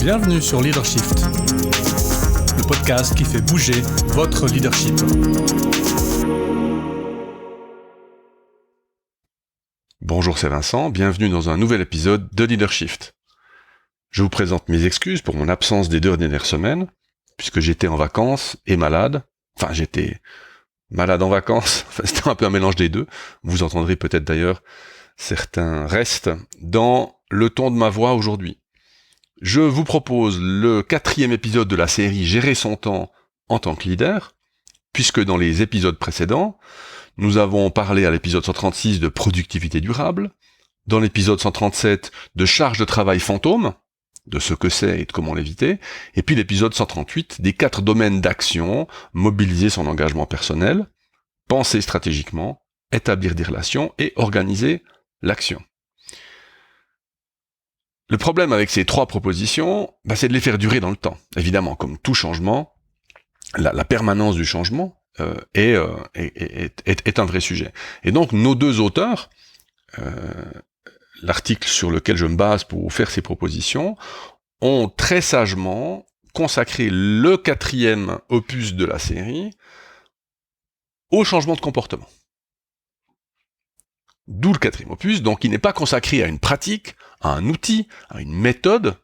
Bienvenue sur Leadershift, le podcast qui fait bouger votre leadership. Bonjour, c'est Vincent, bienvenue dans un nouvel épisode de Leadershift. Je vous présente mes excuses pour mon absence des 2 dernières semaines, puisque j'étais en vacances et malade. Enfin, j'étais malade en vacances, c'était un peu un mélange des deux. Vous entendrez peut-être d'ailleurs certains restes dans le ton de ma voix aujourd'hui. Je vous propose le 4e épisode de la série Gérer son temps en tant que leader, puisque dans les épisodes précédents, nous avons parlé à l'épisode 136 de productivité durable, dans l'épisode 137 de charge de travail fantôme, de ce que c'est et de comment l'éviter, et puis l'épisode 138 des 4 domaines d'action, mobiliser son engagement personnel, penser stratégiquement, établir des relations et organiser l'action. Le problème avec ces 3 propositions, c'est de les faire durer dans le temps. Évidemment, comme tout changement, la permanence du changement est un vrai sujet. Et donc, nos 2 auteurs, l'article sur lequel je me base pour faire ces propositions, ont très sagement consacré le 4e opus de la série au changement de comportement. D'où le 4e opus, donc qui n'est pas consacré à une pratique, à un outil, à une méthode,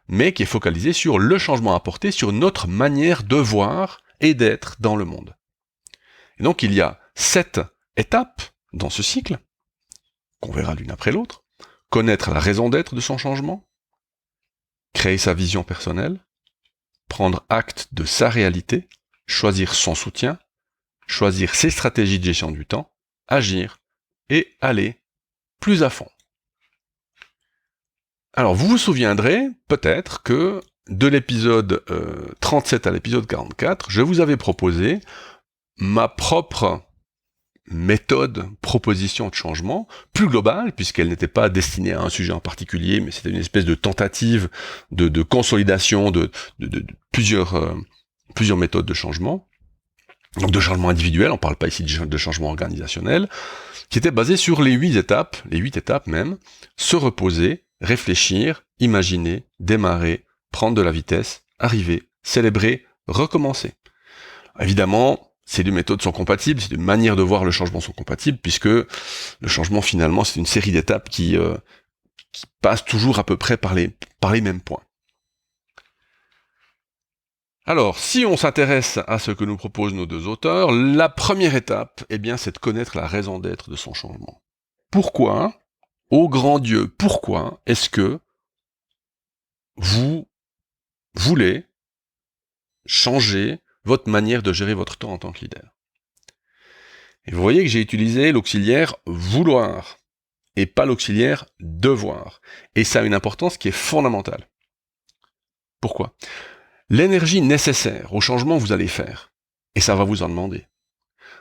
mais qui est focalisé sur le changement apporté, sur notre manière de voir et d'être dans le monde. Et donc il y a 7 étapes dans ce cycle, qu'on verra l'une après l'autre. Connaître la raison d'être de son changement, créer sa vision personnelle, prendre acte de sa réalité, choisir son soutien, choisir ses stratégies de gestion du temps, agir et aller plus à fond. Alors, vous vous souviendrez peut-être que de l'épisode 37 à l'épisode 44, je vous avais proposé ma propre méthode, proposition de changement, plus globale, puisqu'elle n'était pas destinée à un sujet en particulier, mais c'était une espèce de tentative de consolidation de plusieurs méthodes de changement. Donc de changement individuel, on ne parle pas ici de changement organisationnel, qui était basé sur les 8 étapes même, se reposer, réfléchir, imaginer, démarrer, prendre de la vitesse, arriver, célébrer, recommencer. Évidemment, ces 2 méthodes sont compatibles, ces 2 manières de voir le changement sont compatibles, puisque le changement finalement c'est une série d'étapes qui passent toujours à peu près par les mêmes points. Alors, si on s'intéresse à ce que nous proposent nos 2 auteurs, la première étape, c'est de connaître la raison d'être de son changement. Pourquoi, ô grand Dieu, pourquoi est-ce que vous voulez changer votre manière de gérer votre temps en tant que leader? Et vous voyez que j'ai utilisé l'auxiliaire vouloir et pas l'auxiliaire devoir. Et ça a une importance qui est fondamentale. Pourquoi ? L'énergie nécessaire au changement que vous allez faire, et ça va vous en demander,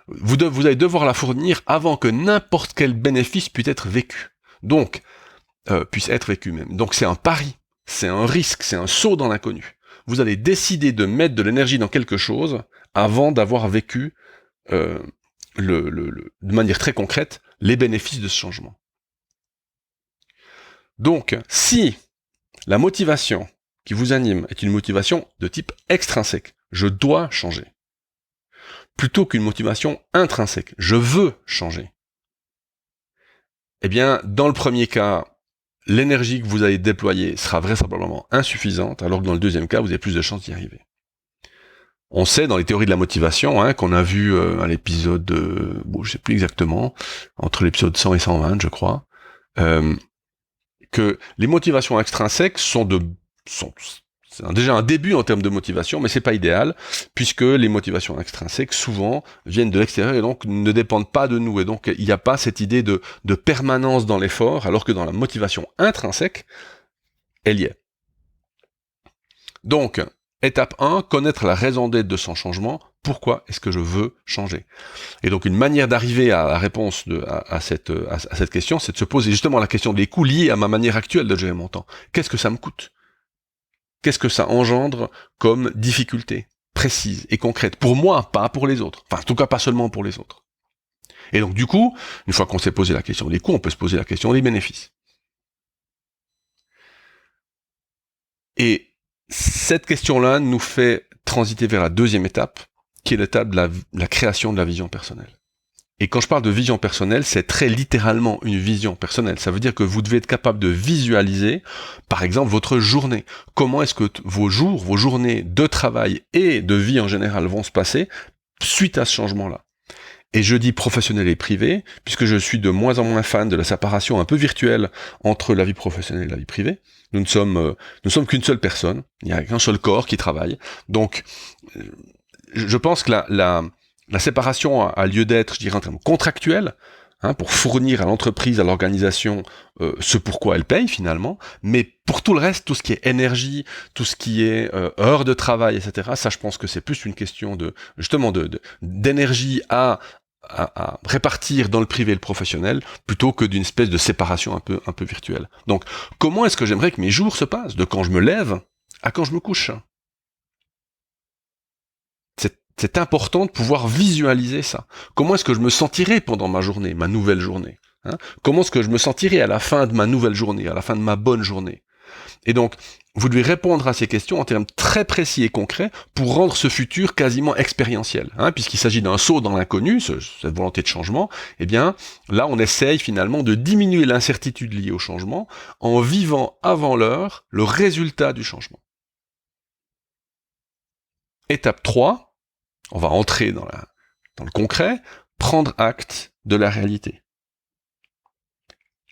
vous allez devoir la fournir avant que n'importe quel bénéfice puisse être vécu. Donc, Donc c'est un pari, c'est un risque, c'est un saut dans l'inconnu. Vous allez décider de mettre de l'énergie dans quelque chose avant d'avoir vécu de manière très concrète les bénéfices de ce changement. Donc, si la motivation qui vous anime est une motivation de type extrinsèque, je dois changer, plutôt qu'une motivation intrinsèque, je veux changer, dans le premier cas, l'énergie que vous allez déployer sera vraisemblablement insuffisante, alors que dans le 2e cas, vous avez plus de chances d'y arriver. On sait dans les théories de la motivation, qu'on a vu à l'épisode, je sais plus exactement, entre l'épisode 100 et 120, je crois, que les motivations extrinsèques sont déjà un début en termes de motivation, mais c'est pas idéal, puisque les motivations extrinsèques, souvent, viennent de l'extérieur et donc ne dépendent pas de nous. Et donc, il n'y a pas cette idée de permanence dans l'effort, alors que dans la motivation intrinsèque, elle y est. Donc, étape 1, connaître la raison d'être de son changement. Pourquoi est-ce que je veux changer ? Et donc, une manière d'arriver à la réponse à cette question, c'est de se poser justement la question des coûts liés à ma manière actuelle de gérer mon temps. Qu'est-ce que ça me coûte ? Qu'est-ce que ça engendre comme difficulté précise et concrète pour moi, pas pour les autres. Enfin, en tout cas, pas seulement pour les autres. Et donc, du coup, une fois qu'on s'est posé la question des coûts, on peut se poser la question des bénéfices. Et cette question-là nous fait transiter vers la deuxième étape, qui est l'étape de la création de la vision personnelle. Et quand je parle de vision personnelle, c'est très littéralement une vision personnelle. Ça veut dire que vous devez être capable de visualiser, par exemple, votre journée. Comment est-ce que vos journées de travail et de vie en général vont se passer suite à ce changement-là. Et je dis professionnel et privé, puisque je suis de moins en moins fan de la séparation un peu virtuelle entre la vie professionnelle et la vie privée. Nous ne sommes qu'une seule personne, il n'y a qu'un seul corps qui travaille. Donc, je pense que la séparation a lieu d'être, je dirais, en termes contractuels, pour fournir à l'entreprise, à l'organisation, ce pourquoi elle paye finalement, mais pour tout le reste, tout ce qui est énergie, tout ce qui est heures de travail, etc., ça je pense que c'est plus une question d'énergie à répartir dans le privé et le professionnel, plutôt que d'une espèce de séparation un peu virtuelle. Donc, comment est-ce que j'aimerais que mes jours se passent, de quand je me lève à quand je me couche ? C'est important de pouvoir visualiser ça. Comment est-ce que je me sentirai pendant ma journée, ma nouvelle journée ? Comment est-ce que je me sentirai à la fin de ma nouvelle journée, à la fin de ma bonne journée ? Et donc, vous devez répondre à ces questions en termes très précis et concrets pour rendre ce futur quasiment expérientiel. Puisqu'il s'agit d'un saut dans l'inconnu, cette volonté de changement, eh bien, là, on essaye finalement de diminuer l'incertitude liée au changement en vivant avant l'heure le résultat du changement. Étape 3, on va entrer dans le concret, prendre acte de la réalité.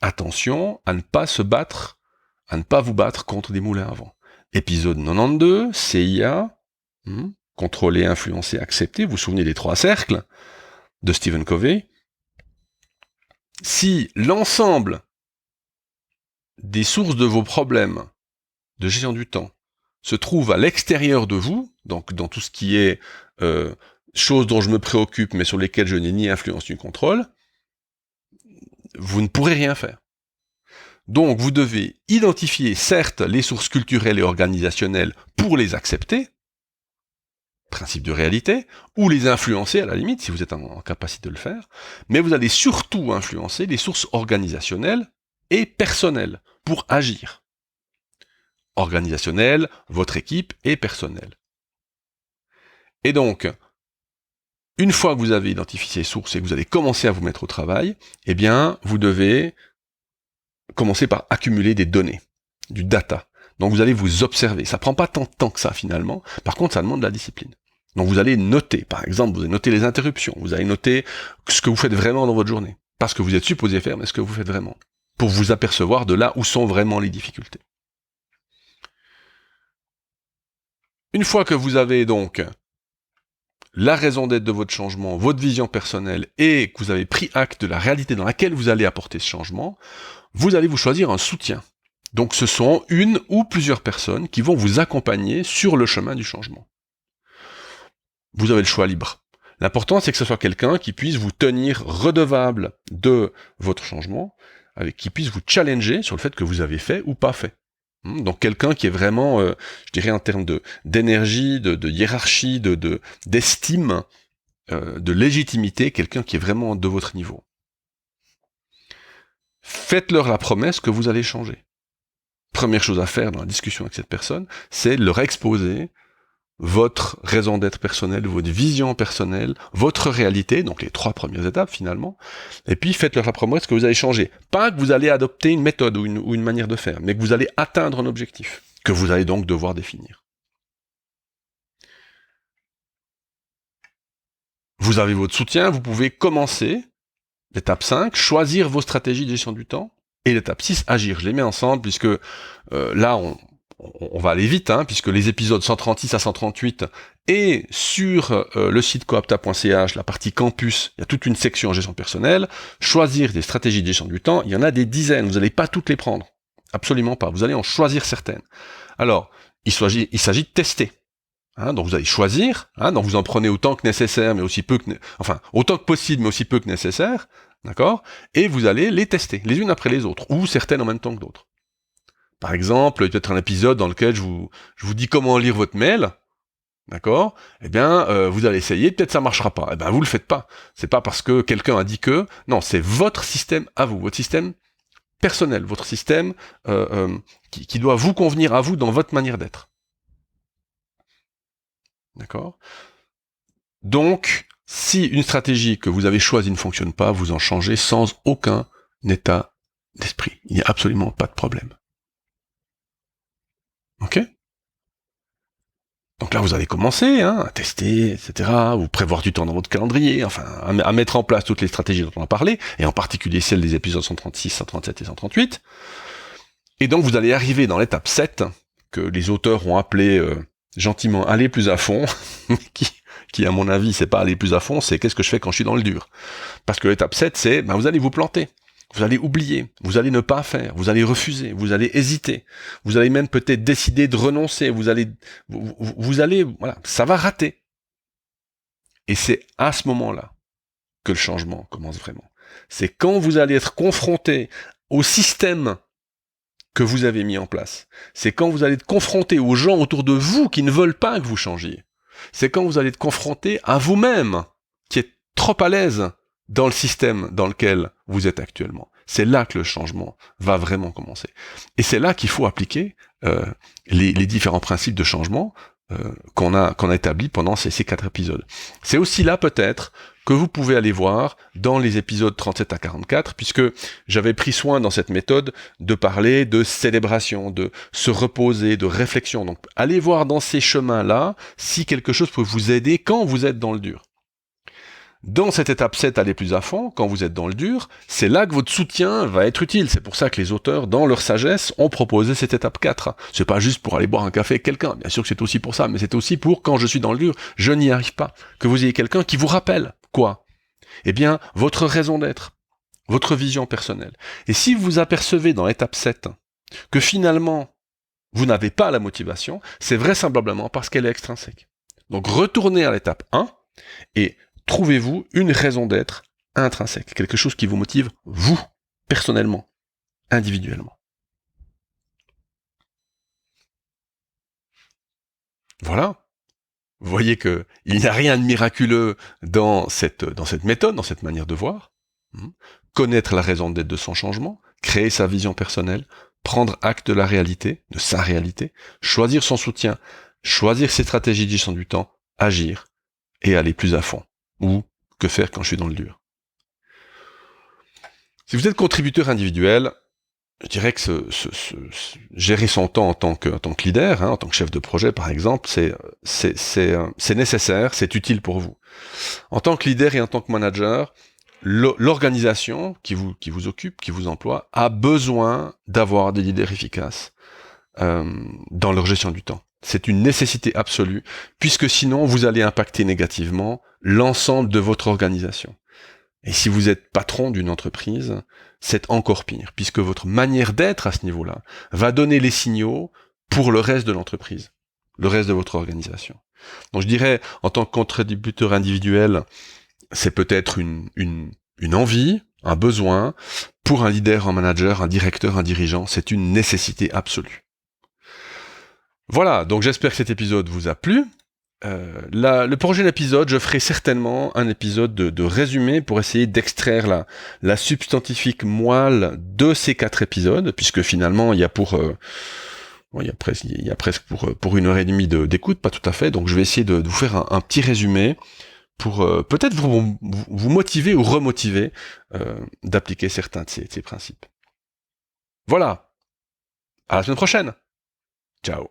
Attention à ne pas vous battre contre des moulins à vent. Épisode 92, CIA, contrôler, influencer, accepter, vous vous souvenez des 3 cercles de Stephen Covey. Si l'ensemble des sources de vos problèmes de gestion du temps se trouve à l'extérieur de vous, donc dans tout ce qui est choses dont je me préoccupe, mais sur lesquelles je n'ai ni influence ni contrôle, vous ne pourrez rien faire. Donc vous devez identifier, certes, les sources culturelles et organisationnelles pour les accepter, principe de réalité, ou les influencer à la limite, si vous êtes en capacité de le faire, mais vous allez surtout influencer les sources organisationnelles et personnelles pour agir. Organisationnelle, votre équipe et personnelle. Et donc, une fois que vous avez identifié ces sources et que vous allez commencer à vous mettre au travail, eh bien, vous devez commencer par accumuler des données, du data. Donc vous allez vous observer. Ça prend pas tant de temps que ça finalement. Par contre, ça demande de la discipline. Donc vous allez noter, par exemple, vous allez noter les interruptions, vous allez noter ce que vous faites vraiment dans votre journée. Pas ce que vous êtes supposé faire, mais ce que vous faites vraiment. Pour vous apercevoir de là où sont vraiment les difficultés. Une fois que vous avez donc la raison d'être de votre changement, votre vision personnelle, et que vous avez pris acte de la réalité dans laquelle vous allez apporter ce changement, vous allez vous choisir un soutien. Donc ce sont une ou plusieurs personnes qui vont vous accompagner sur le chemin du changement. Vous avez le choix libre. L'important, c'est que ce soit quelqu'un qui puisse vous tenir redevable de votre changement, qui puisse vous challenger sur le fait que vous avez fait ou pas fait. Donc quelqu'un qui est vraiment, je dirais en termes d'énergie, de hiérarchie, d'estime, de légitimité, quelqu'un qui est vraiment de votre niveau. Faites-leur la promesse que vous allez changer. Première chose à faire dans la discussion avec cette personne, c'est leur exposer votre raison d'être personnelle, votre vision personnelle, votre réalité, donc les 3 premières étapes finalement, et puis faites-leur la promesse que vous allez changer. Pas que vous allez adopter une méthode ou une manière de faire, mais que vous allez atteindre un objectif, que vous allez donc devoir définir. Vous avez votre soutien, vous pouvez commencer, l'étape 5, choisir vos stratégies de gestion du temps, et l'étape 6, agir. Je les mets ensemble, puisque là, on va aller vite, puisque les épisodes 136 à 138 et sur le site coapta.ch, la partie campus, il y a toute une section gestion personnelle. Choisir des stratégies de gestion du temps, il y en a des dizaines, vous n'allez pas toutes les prendre. Absolument pas, vous allez en choisir certaines. Alors, il s'agit de tester. Donc vous allez choisir, donc vous en prenez autant que nécessaire, mais aussi peu que... autant que possible, mais aussi peu que nécessaire, d'accord ? Et vous allez les tester, les unes après les autres, ou certaines en même temps que d'autres. Par exemple, il y a peut-être un épisode dans lequel je vous dis comment lire votre mail, d'accord ? Eh bien, vous allez essayer, peut-être ça marchera pas. Eh bien, vous le faites pas. C'est pas parce que quelqu'un a dit que... Non, c'est votre système à vous, votre système personnel, votre système qui doit vous convenir à vous dans votre manière d'être. D'accord ? Donc, si une stratégie que vous avez choisie ne fonctionne pas, vous en changez sans aucun état d'esprit. Il n'y a absolument pas de problème. Ok ? Donc là, vous allez commencer à tester, etc., ou prévoir du temps dans votre calendrier, enfin, à mettre en place toutes les stratégies dont on a parlé, et en particulier celles des épisodes 136, 137 et 138. Et donc, vous allez arriver dans l'étape 7, que les auteurs ont appelé gentiment « aller plus à fond », qui, à mon avis, c'est pas aller plus à fond, c'est qu'est-ce que je fais quand je suis dans le dur. Parce que l'étape 7, c'est, vous allez vous planter. Vous allez oublier, vous allez ne pas faire, vous allez refuser, vous allez hésiter, vous allez même peut-être décider de renoncer, vous allez, voilà, ça va rater. Et c'est à ce moment-là que le changement commence vraiment. C'est quand vous allez être confronté au système que vous avez mis en place. C'est quand vous allez être confronté aux gens autour de vous qui ne veulent pas que vous changiez. C'est quand vous allez être confronté à vous-même, qui êtes trop à l'aise dans le système dans lequel vous êtes actuellement. C'est là que le changement va vraiment commencer. Et c'est là qu'il faut appliquer les différents principes de changement qu'on a établis pendant ces 4 épisodes. C'est aussi là peut-être que vous pouvez aller voir dans les épisodes 37 à 44, puisque j'avais pris soin dans cette méthode de parler de célébration, de se reposer, de réflexion. Donc allez voir dans ces chemins-là si quelque chose peut vous aider quand vous êtes dans le dur. Dans cette étape 7, allez plus à fond, quand vous êtes dans le dur, c'est là que votre soutien va être utile. C'est pour ça que les auteurs, dans leur sagesse, ont proposé cette étape 4. C'est pas juste pour aller boire un café avec quelqu'un, bien sûr que c'est aussi pour ça, mais c'est aussi pour, quand je suis dans le dur, je n'y arrive pas. Que vous ayez quelqu'un qui vous rappelle, quoi ? Eh bien, votre raison d'être, votre vision personnelle. Et si vous apercevez dans l'étape 7 que finalement, vous n'avez pas la motivation, c'est vraisemblablement parce qu'elle est extrinsèque. Donc retournez à l'étape 1 et trouvez-vous une raison d'être intrinsèque, quelque chose qui vous motive, vous, personnellement, individuellement. Voilà. Vous voyez que il n'y a rien de miraculeux dans cette méthode, dans cette manière de voir. Connaître la raison d'être de son changement, créer sa vision personnelle, prendre acte de la réalité, de sa réalité, choisir son soutien, choisir ses stratégies de gestion du temps, agir et aller plus à fond. Ou que faire quand je suis dans le dur. Si vous êtes contributeur individuel, je dirais que gérer son temps en tant que leader, en tant que chef de projet par exemple, c'est nécessaire, c'est utile pour vous. En tant que leader et en tant que manager, l'organisation qui vous occupe, qui vous emploie, a besoin d'avoir des leaders efficaces dans leur gestion du temps. C'est une nécessité absolue, puisque sinon vous allez impacter négativement l'ensemble de votre organisation. Et si vous êtes patron d'une entreprise, c'est encore pire, puisque votre manière d'être à ce niveau-là va donner les signaux pour le reste de l'entreprise, le reste de votre organisation. Donc je dirais, en tant que contributeur individuel, c'est peut-être une envie, un besoin. Pour un leader, un manager, un directeur, un dirigeant, c'est une nécessité absolue. Voilà, donc j'espère que cet épisode vous a plu. Le prochain épisode, je ferai certainement un épisode de résumé pour essayer d'extraire la substantifique moelle de ces 4 épisodes, puisque finalement il y a presque pour 1h30 d'écoute, pas tout à fait. Donc je vais essayer de vous faire un petit résumé pour peut-être vous motiver ou remotiver d'appliquer certains de ces principes. Voilà. À la semaine prochaine. Ciao.